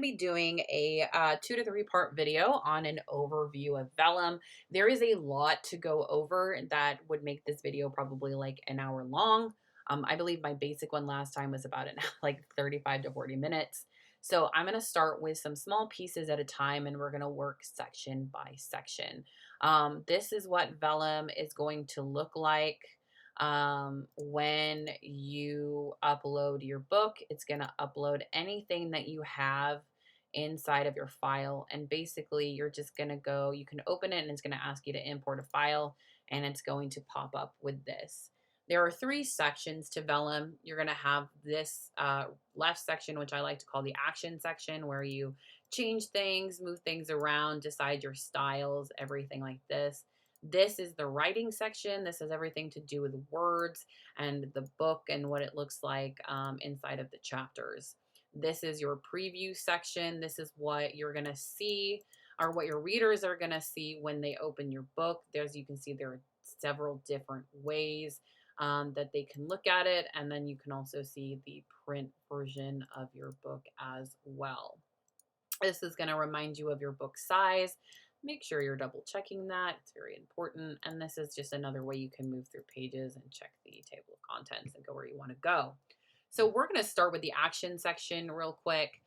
Be doing a 2 to 3 part video on an overview of Vellum. There is a lot to go over that would make this video probably like an hour long. I believe my basic one last time was about like 35 to 40 minutes. So I'm going to start with some small pieces at a time and we're going to work section by section. This is what Vellum is going to look like when you upload your book. It's going to upload anything that you have inside of your file. And basically, you're just going to go, you can open it and it's going to ask you to import a file and it's going to pop up with this. There are 3 sections to Vellum. You're going to have this left section, which I like to call the action section, where you change things, move things around, decide your styles, everything like this. This is the writing section. This has everything to do with words and the book and what it looks like inside of the chapters. This is your preview section. This is what you're going to see, or what your readers are going to see when they open your book. There's, you can see there are several different ways that they can look at it. And then you can also see the print version of your book as well. This is going to remind you of your book size. Make sure you're double checking that. It's very important. And this is just another way you can move through pages and check the table of contents and go where you want to go. So we're going to start with the action section real quick.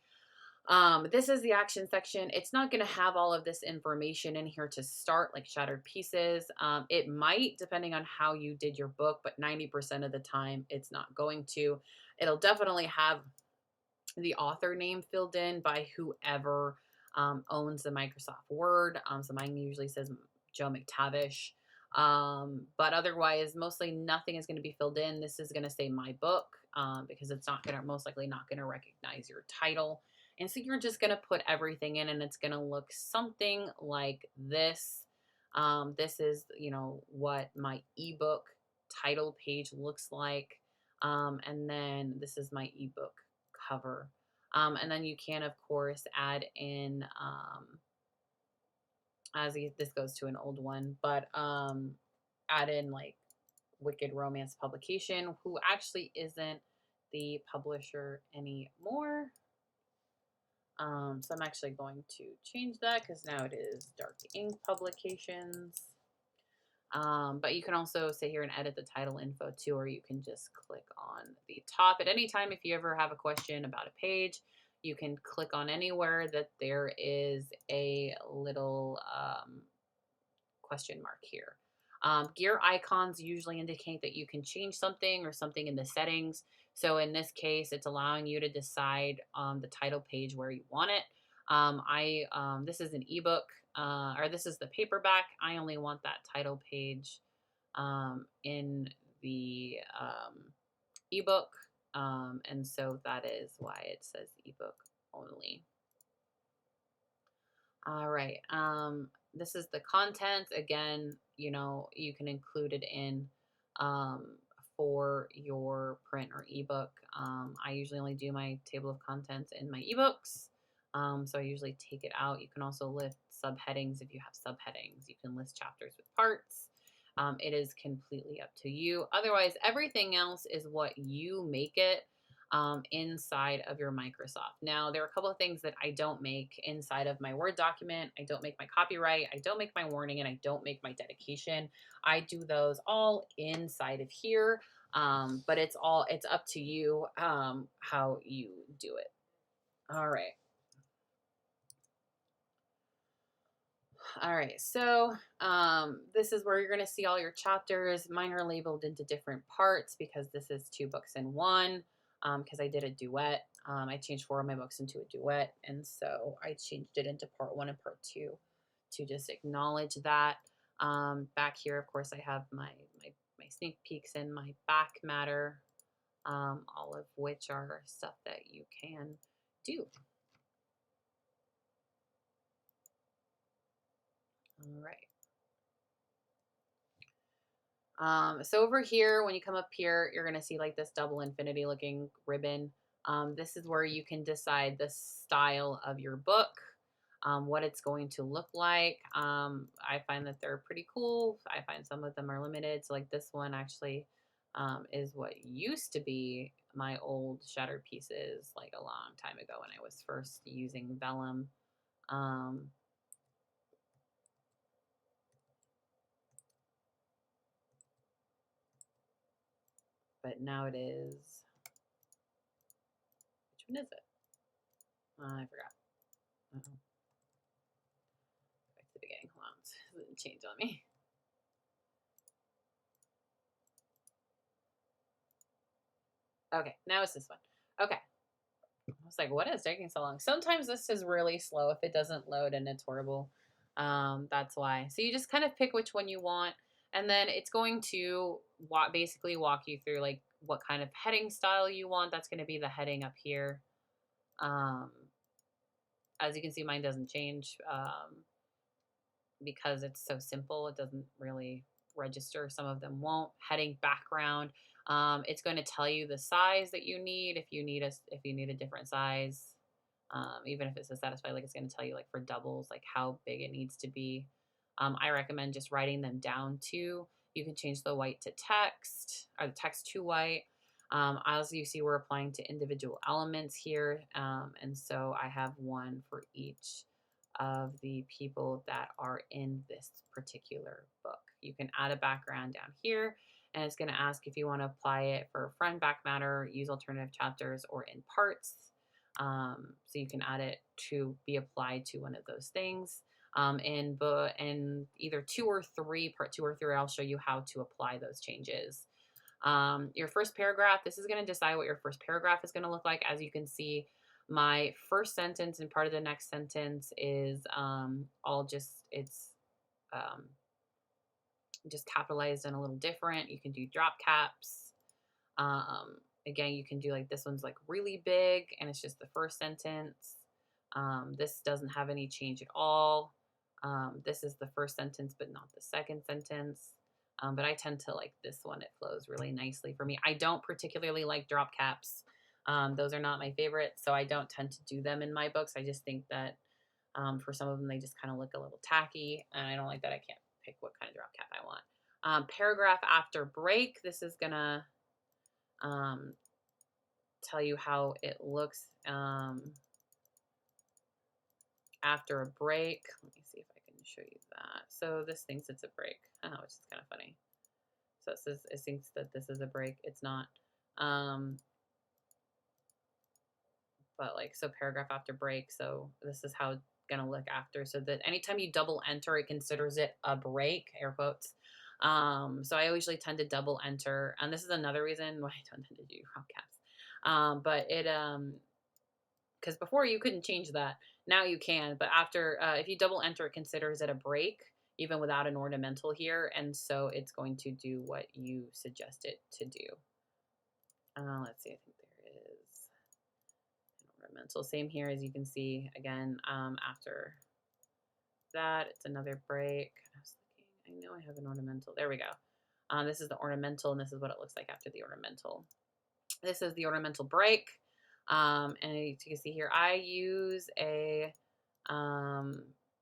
This is the action section. It's not going to have all of this information in here to start, like shattered pieces. It might, depending on how you did your book, but 90% of the time it's not going to. It'll definitely have the author name filled in by whoever owns the Microsoft Word. So mine usually says Joe McTavish. But otherwise, mostly nothing is going to be filled in. This is going to say my book because it's not going to, most likely not going to recognize your title. And so you're just going to put everything in and it's going to look something like this. This is, what my ebook title page looks like. And then this is my ebook cover. And then you can, of course, add in, this goes to an old one, but add in like Wicked Romance Publication, who actually isn't the publisher anymore. So I'm actually going to change that because now it is Dark Ink Publications. But you can also sit here and edit the title info too, or you can just click on the top at any time. If you ever have a question about a page, you can click on anywhere that there is a little question mark here. Gear icons usually indicate that you can change something or something in the settings. So in this case, it's allowing you to decide on the title page where you want it. This is an ebook, or this is the paperback. I only want that title page in the ebook, and so that is why it says ebook only. All right. This is the content. Again, you can include it in for your print or ebook. I usually only do my table of contents in my ebooks. So I usually take it out. You can also list subheadings if you have subheadings. You can list chapters with parts. It is completely up to you. Otherwise, everything else is what you make it inside of your Microsoft. Now, there are a couple of things that I don't make inside of my Word document. I don't make my copyright, I don't make my warning, and I don't make my dedication. I do those all inside of here, but it's up to you how you do it. All right. All right, so this is where you're going to see all your chapters. Mine are labeled into different parts because this is 2 books in one, because I did a duet. I changed 4 of my books into a duet, and so I changed it into part 1 and part 2 to just acknowledge that. Back here, of course, I have my sneak peeks and my back matter, all of which are stuff that you can do. All right. So over here, when you come up here, you're going to see like this double infinity looking ribbon. This is where you can decide the style of your book, what it's going to look like. I find that they're pretty cool. I find some of them are limited. So like this one actually is what used to be my old shattered pieces like a long time ago when I was first using Vellum. Um, but now it is, which one is it? I forgot. Back to the beginning. Hold on, it didn't change on me. Okay, now it's this one. Okay. I was like, what is taking so long? Sometimes this is really slow if it doesn't load and it's horrible. That's why. So you just kind of pick which one you want, and then it's going to basically walk you through like what kind of heading style you want. That's going to be the heading up here. Um, as you can see, mine doesn't change because it's so simple. It doesn't really register. Some of them won't. Heading background. It's going to tell you the size that you need if you need a different size. Even if it says satisfied, like it's going to tell you like for doubles, like how big it needs to be. I recommend just writing them down too. You can change the white to text or the text to white. As you see, we're applying to individual elements here. And so I have one for each of the people that are in this particular book. You can add a background down here, and it's going to ask if you want to apply it for front, back matter, use alternative chapters, or in parts. So you can add it to be applied to one of those things. In either part 2 or 3, I'll show you how to apply those changes. Your first paragraph, this is going to decide what your first paragraph is going to look like. As you can see, my first sentence and part of the next sentence is um, just capitalized and a little different. You can do drop caps. Again, you can do like this one's like really big and it's just the first sentence. This doesn't have any change at all. This is the first sentence, but not the second sentence. But I tend to like this one. It flows really nicely for me. I don't particularly like drop caps. Those are not my favorite, so I don't tend to do them in my books. I just think that for some of them, they just kind of look a little tacky, and I don't like that. I can't pick what kind of drop cap I want. Paragraph after break. This is gonna tell you how it looks after a break. Let me see if I can show you that. So this thinks it's a break, which is kind of funny. So it thinks that this is a break. It's not. But like, so paragraph after break. So this is how it's gonna look after. So that anytime you double enter, it considers it a break, air quotes. So I usually tend to double enter, and this is another reason why I don't tend to do drop caps. But it because before you couldn't change that. Now you can, but after if you double enter, it considers it a break even without an ornamental here, and so it's going to do what you suggest it to do. Let's see, I think there is an ornamental. Same here, as you can see. Again, after that, it's another break. I was looking, I know I have an ornamental. There we go. This is the ornamental, and this is what it looks like after the ornamental. This is the ornamental break. And as you can see here, I use a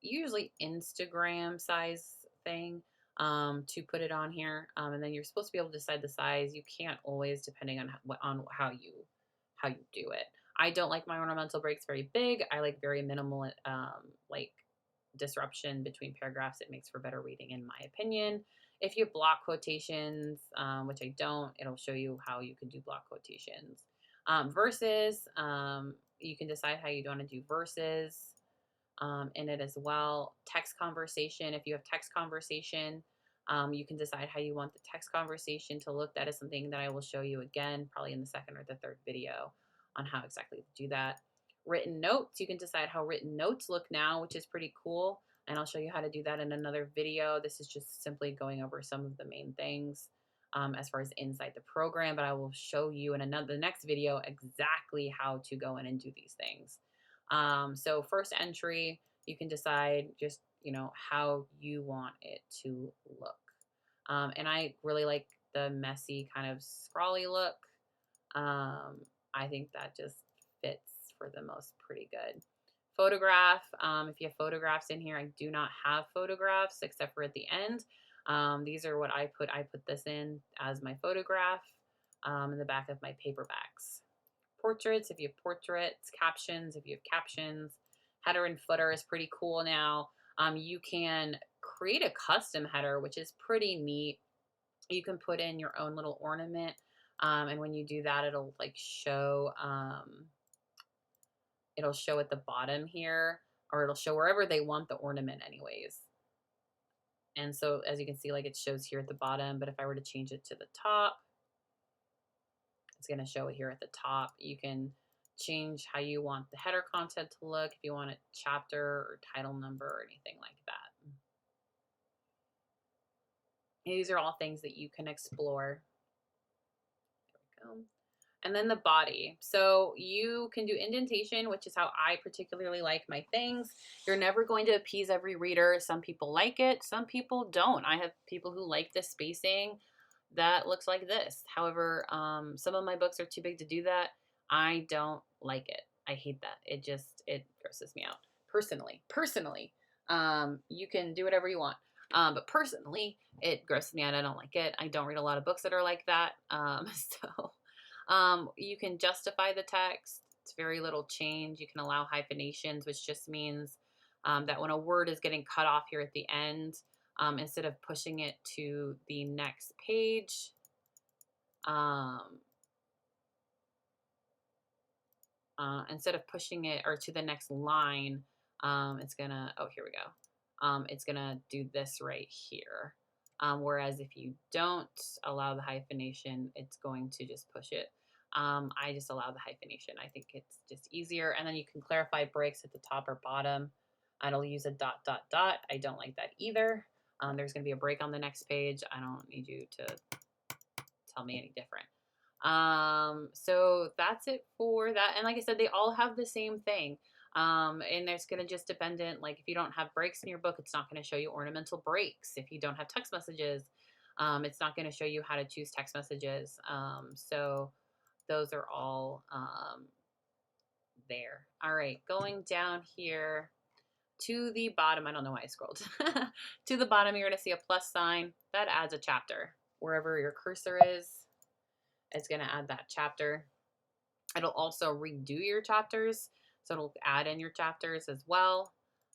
usually Instagram size thing to put it on here. And then you're supposed to be able to decide the size. You can't always, depending on how you do it. I don't like my ornamental breaks very big. I like very minimal like disruption between paragraphs. It makes for better reading, in my opinion. If you have block quotations, which I don't, it'll show you how you can do block quotations. Verses, you can decide how you want to do verses in it as well. Text conversation, if you have text conversation, you can decide how you want the text conversation to look. That is something that I will show you again, probably in the second or the third video on how exactly to do that. Written notes, you can decide how written notes look now, which is pretty cool. And I'll show you how to do that in another video. This is just simply going over some of the main things as far as inside the program, but I will show you in the next video exactly how to go in and do these things. So first entry, you can decide just, how you want it to look. And I really like the messy kind of scrawly look. I think that just fits for the most pretty good. Photograph, if you have photographs in here, I do not have photographs except for at the end. These are what I put. I put this in as my photograph. in the back of my paperbacks. Portraits, if you have portraits, captions, if you have captions. Header and footer is pretty cool now. You can create a custom header, which is pretty neat. You can put in your own little ornament. And when you do that, it'll show at the bottom here, or it'll show wherever they want the ornament anyways. And so as you can see, like it shows here at the bottom, but if I were to change it to the top, it's going to show it here at the top. You can change how you want the header content to look, if you want a chapter or title number or anything like that. These are all things that you can explore. There we go. And then the body. So you can do indentation, which is how I particularly like my things. You're never going to appease every reader. Some people like it, some people don't. I have people who like the spacing that looks like this. However, some of my books are too big to do that. I don't like it. I hate that. It grosses me out. Personally. You can do whatever you want. But personally, it grosses me out. I don't like it. I don't read a lot of books that are like that. You can justify the text. It's very little change. You can allow hyphenations, which just means that when a word is getting cut off here at the end, instead of pushing it to the next page, instead of pushing it or to the next line, it's gonna, oh, here we go. It's gonna do this right here. Whereas if you don't allow the hyphenation, it's going to just push it. I just allow the hyphenation. I think it's just easier. And then you can clarify breaks at the top or bottom. It'll use a dot, dot, dot. I don't like that either. There's going to be a break on the next page. I don't need you to tell me any different. So that's it for that. And like I said, they all have the same thing. And there's going to just dependent, like if you don't have breaks in your book, it's not going to show you ornamental breaks. If you don't have text messages, it's not going to show you how to choose text messages. So those are all there. All right, going down here to the bottom. I don't know why I scrolled. To the bottom, you're going to see a plus sign. That adds a chapter. Wherever your cursor is, it's going to add that chapter. It'll also redo your chapters. So it'll add in your chapters as well.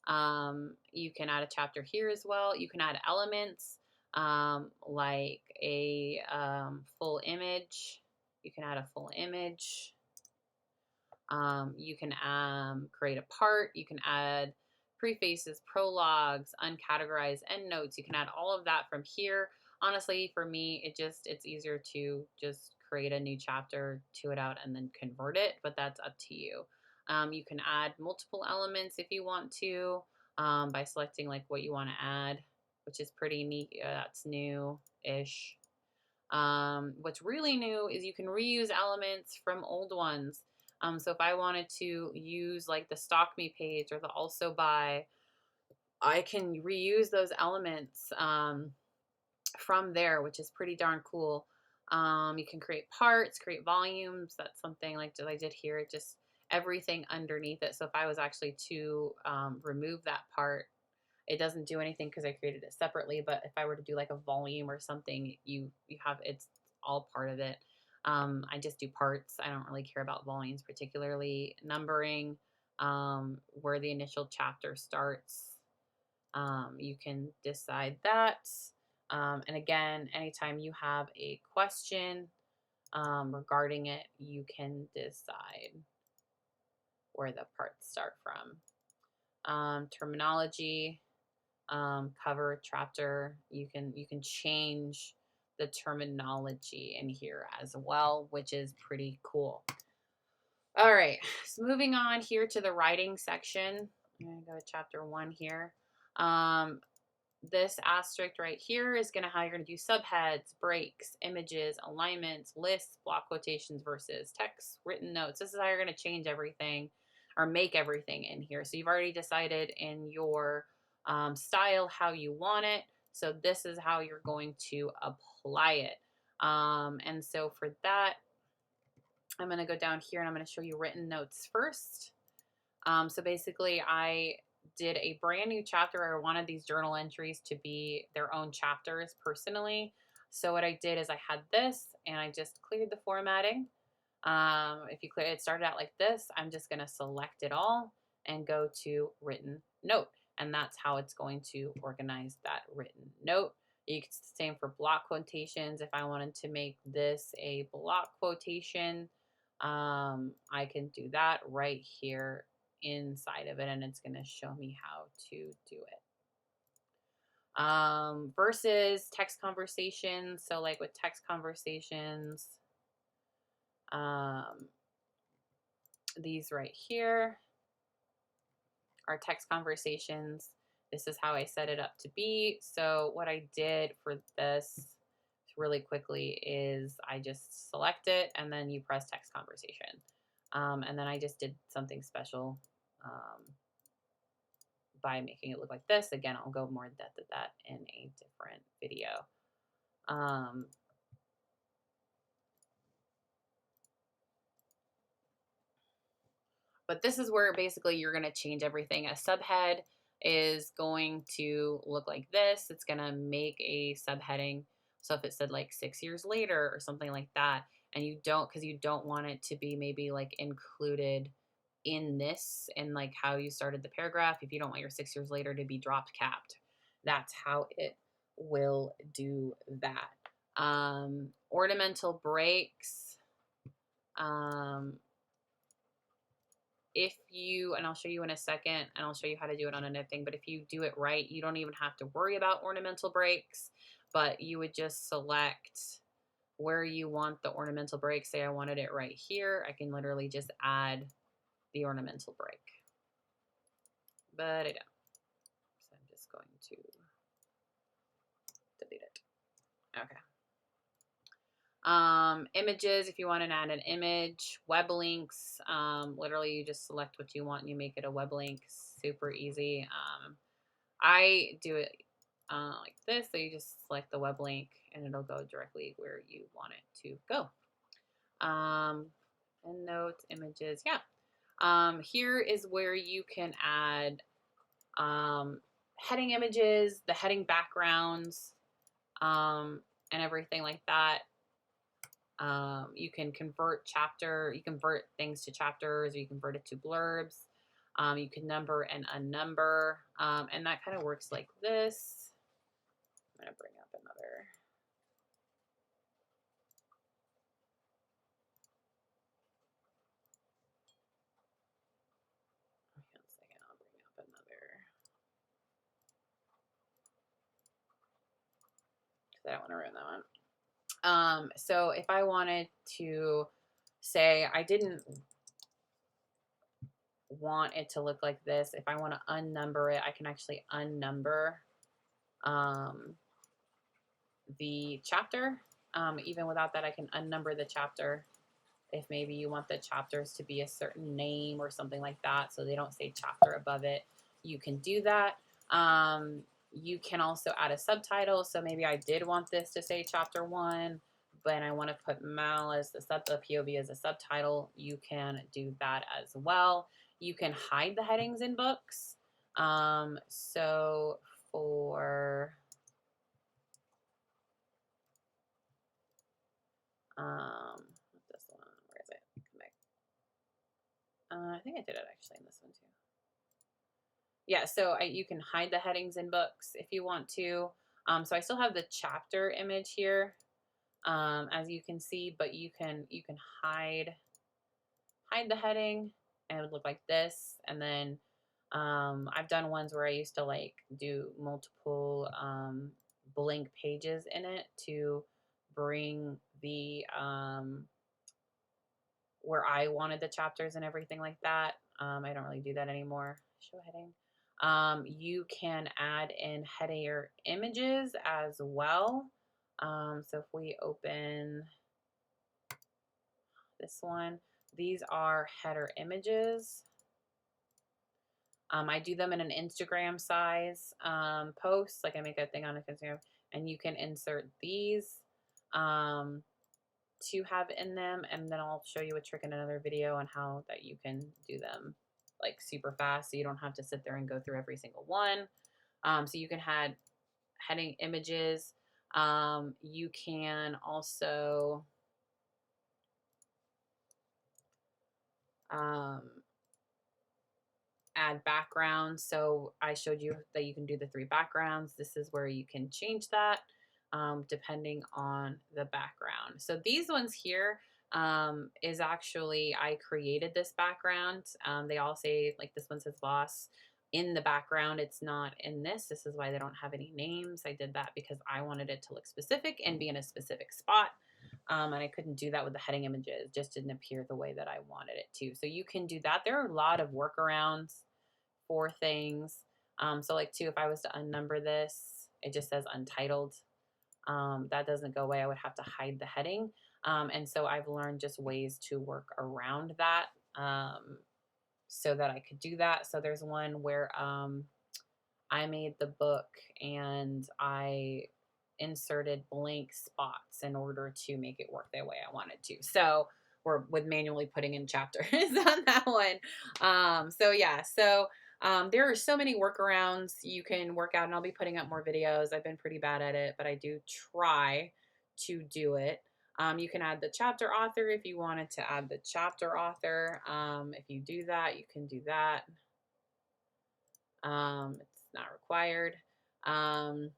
You can add a chapter here as well. You can add elements like a full image. You can add a full image. You can create a part. You can add prefaces, prologues, uncategorized endnotes. You can add all of that from here. Honestly, for me, it's easier to just create a new chapter, to it out, and then convert it, but that's up to you. You can add multiple elements if you want to by selecting like what you want to add, which is pretty neat. That's new-ish. What's really new is you can reuse elements from old ones. So if I wanted to use like the Stock Me page or the Also Buy, I can reuse those elements from there, which is pretty darn cool. You can create parts, create volumes. That's something like I did here, just everything underneath it. So if I was actually to remove that part, it doesn't do anything because I created it separately. But if I were to do like a volume or something, you have, it's all part of it. I just do parts. I don't really care about volumes, particularly numbering, where the initial chapter starts. You can decide that. And again, anytime you have a question regarding it, you can decide where the parts start from. Terminology, cover, chapter, you can change the terminology in here as well, which is pretty cool. All right, so moving on here to the writing section. I'm gonna go to chapter 1 here. This asterisk right here is gonna how you're gonna do subheads, breaks, images, alignments, lists, block quotations, verses, text, written notes. This is how you're gonna change everything or make everything in here. So you've already decided in your style how you want it. So this is how you're going to apply it. And so for that, I'm going to go down here and I'm going to show you written notes first. So basically I did a brand new chapter. I wanted these journal entries to be their own chapters personally. So what I did is I had this and I just cleared the formatting. If you clear it started out like this, I'm just going to select it all and go to written note. And that's how it's going to organize that written note. You can same for block quotations. If I wanted to make this a block quotation, I can do that right here inside of it, and it's going to show me how to do it. Versus text conversations. So like with text conversations, these right here are text conversations. This is how I set it up to be. So what I did for this really quickly is I just select it and then you press text conversation. And then I just did something special by making it look like this. Again, I'll go more in depth at that in a different video. But this is where basically you're going to change everything. A subhead is going to look like this. It's going to make a subheading. So if it said like 6 years later or something like that, and you don't, because you don't want it to be maybe like included in this and like how you started the paragraph, if you don't want your 6 years later to be dropped capped, that's how it will do that. Ornamental breaks. If you, and I'll show you in a second, and I'll show you how to do it on another thing, but if you do it right, you don't even have to worry about ornamental breaks, but you would just select where you want the ornamental break. Say I wanted it right here. I can literally just add the ornamental break, but I don't. So I'm just going to delete it. Okay. Images, if you want to add an image, web links, literally you just select what you want and you make it a web link. Super easy. I do it like this, so you just select the web link and it'll go directly where you want it to go. And notes, images, yeah. Here is where you can add heading images, the heading backgrounds, and everything like that. You can convert things to chapters, or you convert it to blurbs. You can number and unnumber, and that kind of works like this. I'm going to bring up another. One second, I'll bring up another. Because I don't want to ruin that one. So if I wanted to say I didn't want it to look like this, if I want to unnumber it, I can actually unnumber the chapter. Even without that, I can unnumber the chapter if maybe you want the chapters to be a certain name or something like that, so they don't say chapter above it. You can do that. You can also add a subtitle. So maybe I did want this to say chapter 1, but I want to put Mal as the POV as a subtitle. You can do that as well. You can hide the headings in books. So for this one, where is it? Come back. I think I did it actually in this one too. Yeah, so you can hide the headings in books if you want to. So I still have the chapter image here, as you can see, but you can hide the heading and it would look like this. And then I've done ones where I used to like do multiple blank pages in it to bring the where I wanted the chapters and everything like that. I don't really do that anymore. Show heading. You can add in header images as well. So if we open this one, these are header images. I do them in an Instagram size post, like I make a thing on Instagram, and you can insert these to have in them, and then I'll show you a trick in another video on how that you can do them like super fast, so you don't have to sit there and go through every single one. So you can add heading images. You can also um, add backgrounds. So I showed you that you can do the 3 backgrounds. This is where you can change that depending on the background. So these ones here is actually, I created this background. They all say, like this one says boss in the background. It's not in this. This is why they don't have any names. I did that because I wanted it to look specific and be in a specific spot. And I couldn't do that with the heading images. It just didn't appear the way that I wanted it to. So you can do that. There are a lot of workarounds for things. So like too, if I was to unnumber this, it just says untitled. That doesn't go away. I would have to hide the heading. And so I've learned just ways to work around that so that I could do that. So there's one where I made the book and I inserted blank spots in order to make it work the way I wanted to. So we're with manually putting in chapters on that one. So yeah, so there are so many workarounds you can work out, and I'll be putting up more videos. I've been pretty bad at it, but I do try to do it. You can add the chapter author if you wanted to add the chapter author. If you do that, you can do that. It's not required. Um,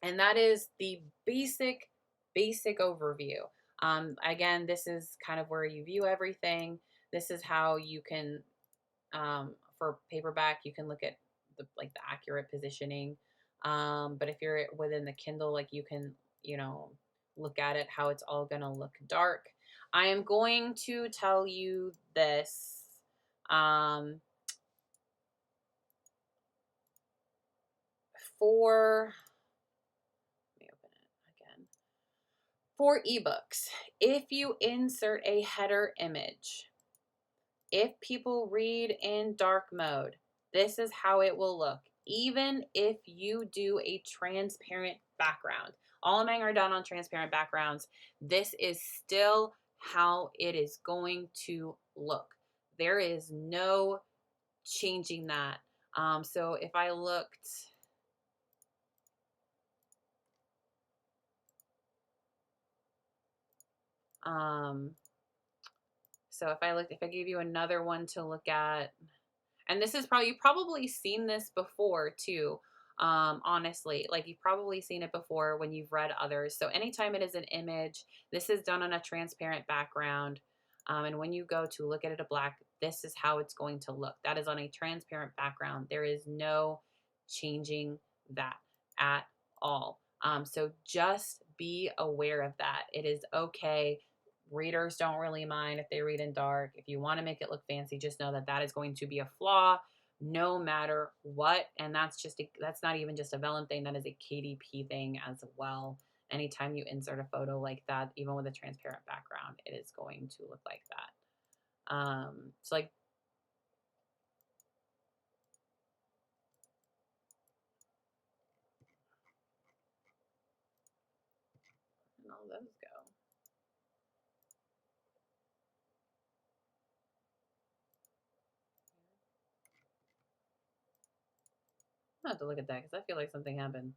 and that is the basic overview. Again, this is kind of where you view everything. This is how you can, for paperback, you can look at the accurate positioning. But if you're within the Kindle, like you can, look at it, how it's all going to look dark. I am going to tell you this. For Let me open it again. For ebooks, if you insert a header image, if people read in dark mode, this is how it will look. Even if you do a transparent background, all of mine are done on transparent backgrounds. This is still how it is going to look. There is no changing that. So if I looked, so if I gave you another one to look at, and this is you've probably seen this before too. Honestly, like you've probably seen it before when you've read others. So anytime it is an image, this is done on a transparent background. And when you go to look at it a black, this is how it's going to look. That is on a transparent background. There is no changing that at all. So just be aware of that. It is okay. Readers don't really mind if they read in dark. If you want to make it look fancy, just know that that is going to be a flaw no matter what. And that's not even just a Vellum thing. That is a KDP thing as well. Anytime you insert a photo like that, even with a transparent background, it is going to look like that. So like, and all those go. I have to look at that because I feel like something happened.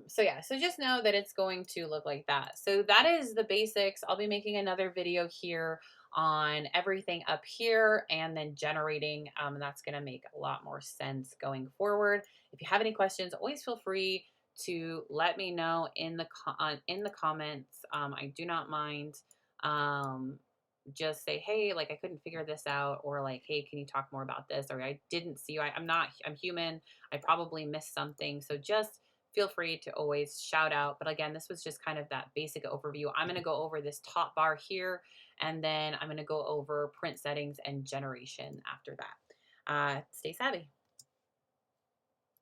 So yeah, so just know that it's going to look like that. So that is the basics. I'll be making another video here on everything up here and then generating. And that's going to make a lot more sense going forward. If you have any questions, always feel free to let me know in the comments. I do not mind. Just say, hey, like I couldn't figure this out, or like, hey, can you talk more about this? Or I didn't see you. I'm human. I probably missed something. So just feel free to always shout out. But again, this was just kind of that basic overview. I'm going to go over this top bar here, and then I'm going to go over print settings and generation after that. Stay savvy.